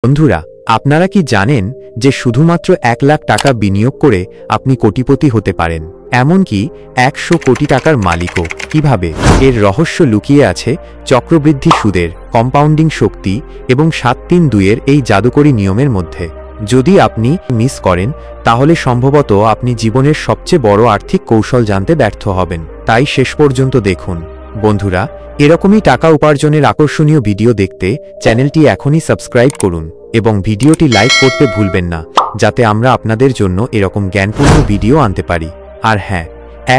বন্ধুরা, আপনারা কি জানেন যে শুধুমাত্র 1 লাখ টাকা বিনিয়োগ করে আপনি কোটিপতি হতে পারেন, এমনকি 100 কোটি টাকার মালিকও? কিভাবে? এর রহস্য লুকিয়ে আছে চক্রবৃদ্ধি সুদের, কম্পাউন্ডিং শক্তি এবং 7-3-2 এই জাদুকরী নিয়মের মধ্যে। যদি আপনি মিস করেন, তাহলে সম্ভবত আপনি জীবনের সবচেয়ে বড় আর্থিক কৌশল জানতে ব্যর্থ হবেন। তাই শেষ পর্যন্ত দেখুন। বন্ধুরা, এরকমই টাকা উপার্জনের আকর্ষণীয় ভিডিও দেখতে চ্যানেলটি এখনই সাবস্ক্রাইব করুন এবং ভিডিওটি লাইক করতে ভুলবেন না, যাতে আমরা আপনাদের জন্য এরকম জ্ঞানপূর্ণ ভিডিও আনতে পারি। আর হ্যাঁ,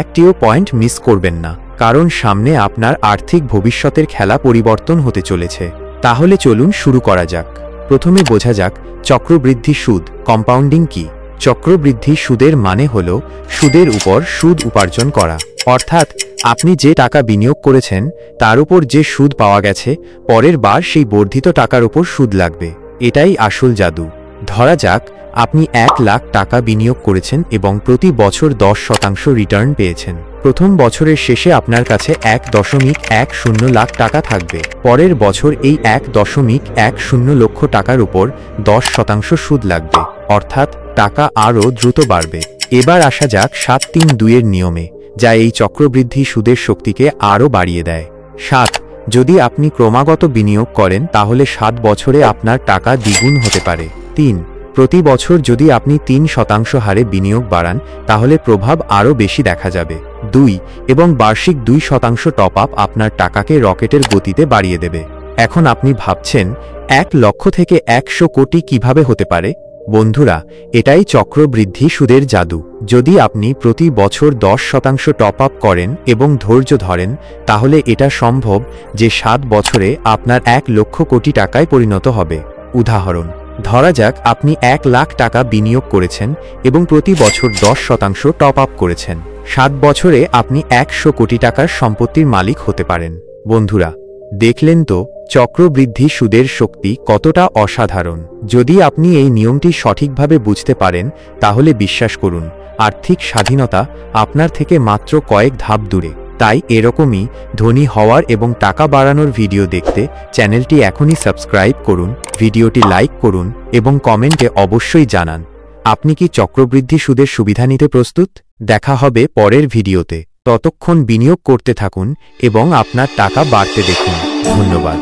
একটিও পয়েন্ট মিস করবেন না, কারণ সামনে আপনার আর্থিক ভবিষ্যতের খেলা পরিবর্তন হতে চলেছে। তাহলে চলুন শুরু করা যাক। প্রথমে বোঝা যাক চক্রবৃদ্ধি সুদ, কম্পাউন্ডিং কি। চক্রবৃদ্ধি সুদের মানে হল সুদের উপর সুদ উপার্জন করা, অর্থাৎ আপনি যে টাকা বিনিয়োগ করেছেন তার উপর যে সুদ পাওয়া গেছে, পরের বার সেই বর্ধিত টাকার উপর সুদ লাগবে। এটাই আসল জাদু। ধরা যাক আপনি 1 লাখ টাকা বিনিয়োগ করেছেন এবং প্রতি বছর 10% রিটার্ন পেয়েছেন। প্রথম বছরের শেষে আপনার কাছে 1.10 লাখ টাকা থাকবে। পরের বছর এই 1.10 লক্ষ টাকার উপর 10% সুদ লাগবে, অর্থাৎ টাকা আরও দ্রুত বাড়বে। এবার আসা যাক 7-3-2 নিয়মে, যা এই চক্রবৃদ্ধি সুদের শক্তিকে আরও বাড়িয়ে দেয়। 7, যদি আপনি ক্রমাগত বিনিয়োগ করেন তাহলে 7 বছরে আপনার টাকা দ্বিগুণ হতে পারে। 3, প্রতি বছর যদি আপনি 3% হারে বিনিয়োগ বাড়ান তাহলে প্রভাব আরও বেশি দেখা যাবে। 2, এবং বার্ষিক 2% টপ আপ আপনার টাকাকে রকেটের গতিতে বাড়িয়ে দেবে। এখন আপনি ভাবছেন 1 লক্ষ থেকে 100 কোটি কিভাবে হতে পারে? বন্ধুরা, এটাই চক্রবৃদ্ধি সুদের জাদু। যদি আপনি প্রতি বছর 10% টপ আপ করেন এবং ধৈর্য ধরেন, তাহলে এটা সম্ভব যে 7 বছরে আপনার 1 লক্ষ কোটি টাকায় পরিণত হবে। উদাহরণ, ধরা যাক আপনি 1 লাখ টাকা বিনিয়োগ করেছেন এবং প্রতি বছর 10% টপ আপ করেছেন। 7 বছরে আপনি 100 কোটি টাকার সম্পত্তির মালিক হতে পারেন। বন্ধুরা, দেখলেন তো চক্রবৃদ্ধি সুদের শক্তি কতটা অসাধারণ। যদি আপনি এই নিয়মটি সঠিকভাবে বুঝতে পারেন, তাহলে বিশ্বাস করুন, আর্থিক স্বাধীনতা আপনার থেকে মাত্র কয়েক ধাপ দূরে। তাই এরকমই ধনী হওয়ার এবং টাকা বাড়ানোর ভিডিও দেখতে চ্যানেলটি এখনই সাবস্ক্রাইব করুন, ভিডিওটি লাইক করুন এবং কমেন্টে অবশ্যই জানান আপনি কি চক্রবৃদ্ধি সুদের সুবিধা নিতে প্রস্তুত। দেখা হবে পরের ভিডিওতে। ততক্ষণ বিনিয়োগ করতে থাকুন এবং আপনার টাকা বাড়তে দেখুন। ধন্যবাদ।